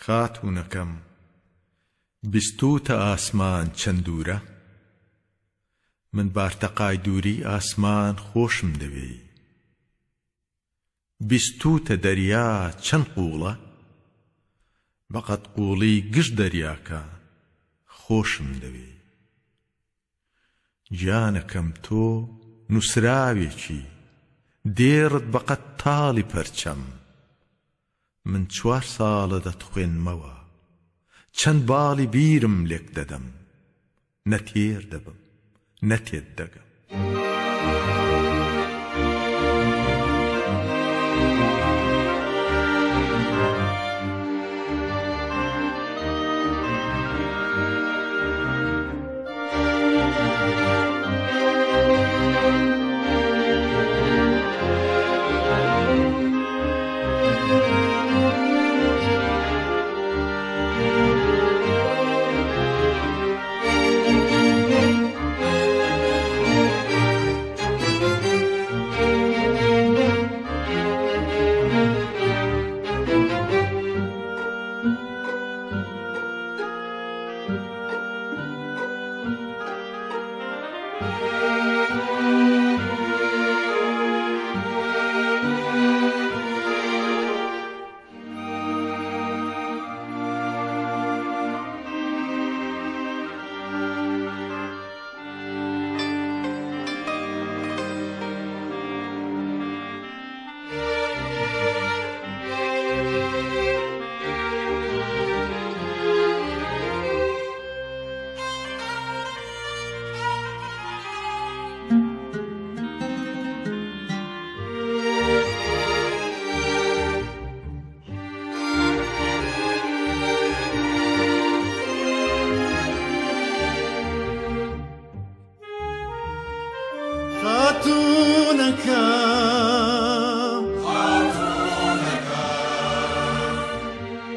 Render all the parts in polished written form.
خاتونەکەم بیستوتە ئاسمان چەند دوورە، من بارتەقای دووری ئاسمان خۆشم دەوێ. بیستوتە دەریا چەند قوڵە، بەقەد قوڵی گشت دەریاکە خۆشم دەوێ. گیانەکەم تۆ نووسراوێکی، دێڕت بەقەد تاڵی پەرچەم. من 4 ساڵە دەتخوێنمەوە، چەند باڵی بیرم لێک دەدەم. نەتێر دەبم نەتێت دەگەم.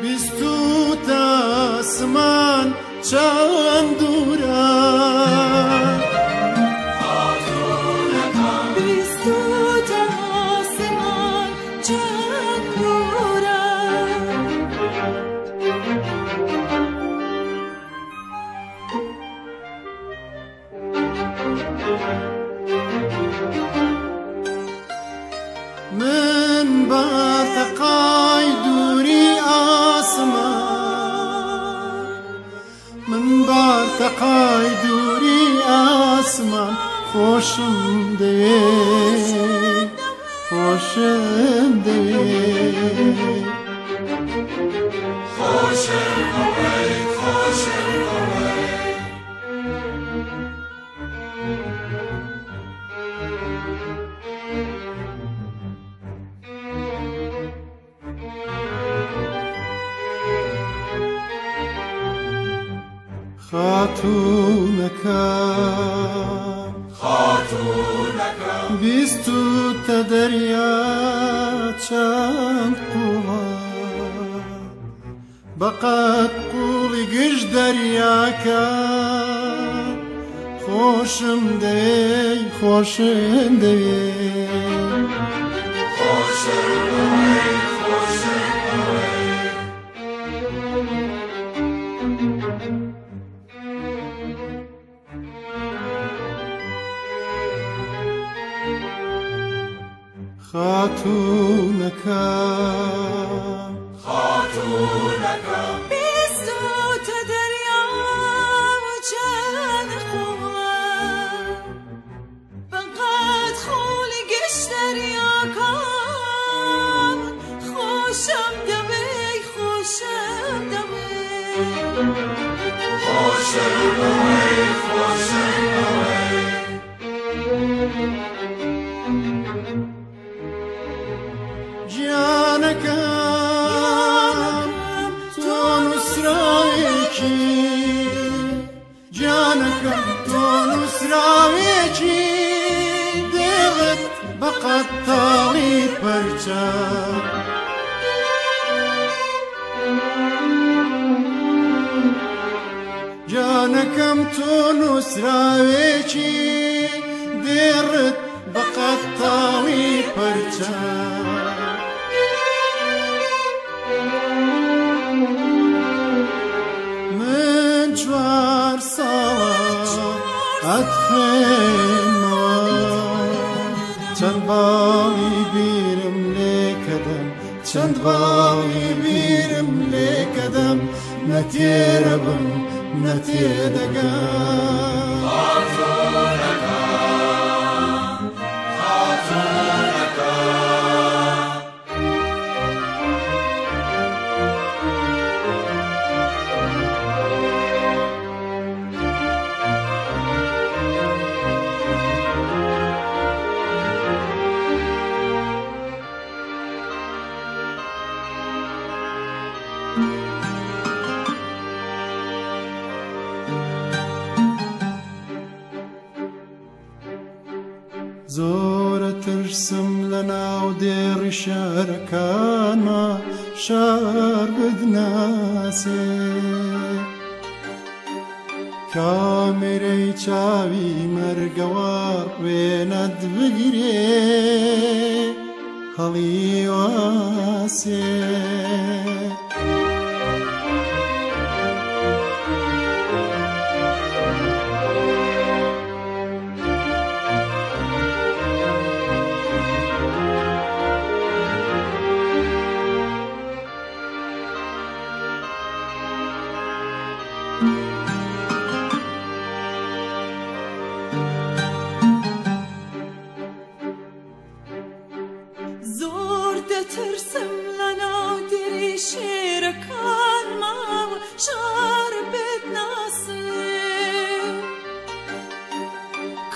بیستوتە ئاسمان چەند دوورە، بیستوتە ئاسمان چەند دوورە. من بارتەقای دووری ئاسمان، من بارتەقای دووری ئاسمان خۆشم دەوێ، خۆشم دەوێ. خاتونەکە بیستوتە دەریا چەند قوڵە، بەقەد قوڵی گشت دەریاکە خۆشم دەوێ، خۆشم دەوێ. خاتونەکە بیستوتە دەریا چەند قوڵە، بەقەد قوڵی گشت دەریاکە خۆشم دەوێ، خۆشم دەوێ. گیانەکەم تۆ نووسراوێکی، گیانەکەم تۆ نووسراوێکی، دێڵت بەقەد تاڵی پەرچەم. گیانەکەم تۆ نووسراوێکی، دێڕت بەقەد تاڵی پەرچەم. ئەتخێنەوە چەند باڵی بیرم لێکەدەم چەند باڵی بیرم لێکەدەم نەتێرە بم نەتێدەگەم زۆرە ترسم لە ناو دێڕی شارەکانمە شار بدناسێ کامێرەی چاوی مەرگەوار وێنەت بگرێ هەڵی واسێ زۆر دەترسم لە ناو دێری شێرەکانمەوە شار بدناسێ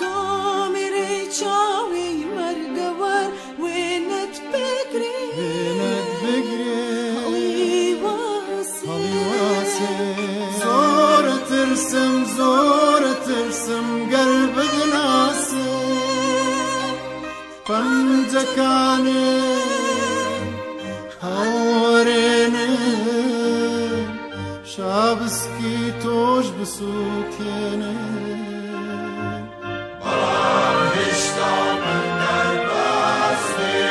کامێرەی چاوی مەرگەوەر وێنەت بگرێ هەڵی واسێ زۆرە ترسم گەر بدناسێ پەنجەکانێ هەڵوەرێنێ شابسکی تۆش بسووتێنێ بەڵام هێشتا من دەرباستێ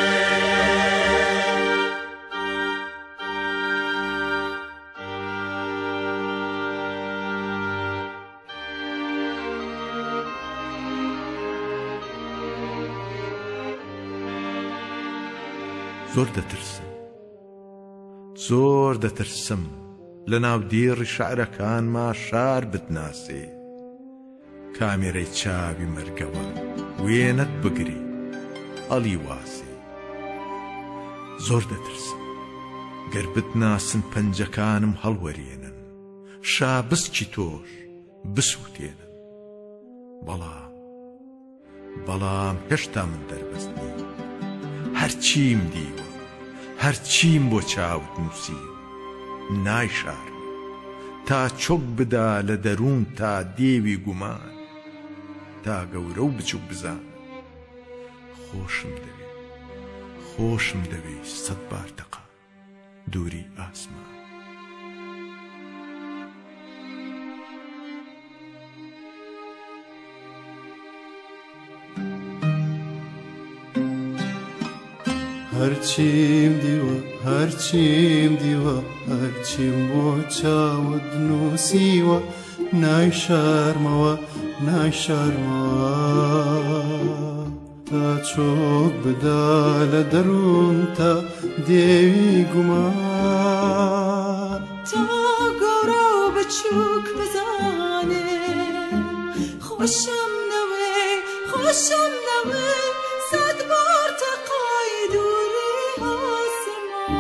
زۆر دەترسم لە ناو دیێڕی شەعرەکانما شار بتناسێ کامێرەی چاوی مەرگەوە وێنەت بگری هەڵی واسێ زۆر دەترسم گەر بتناسن پەنجەکانم هەڵوەرێنن شابسکی تۆش بسووتێنن بەڵام هێشتا من دەربەستنی هەرچیم دیوە هەرچیم بۆ چاوت نووسیوە نایشار تا چۆک بدا لە دەروون تا دێوی گومان تا گەورە و بچوو بزان خۆشم دەوێ سەد بار تەقا دووری ئاسمان هەرچیم دیوە هەرچیم بۆ چاوت نووسیوە نایشارمەوە تا چۆک بدا لە دەروون تا دێوی گومان تا گەورە و بچووک بزانێ خۆشم نەوێ سەد بار تەقای دووری ئاسمان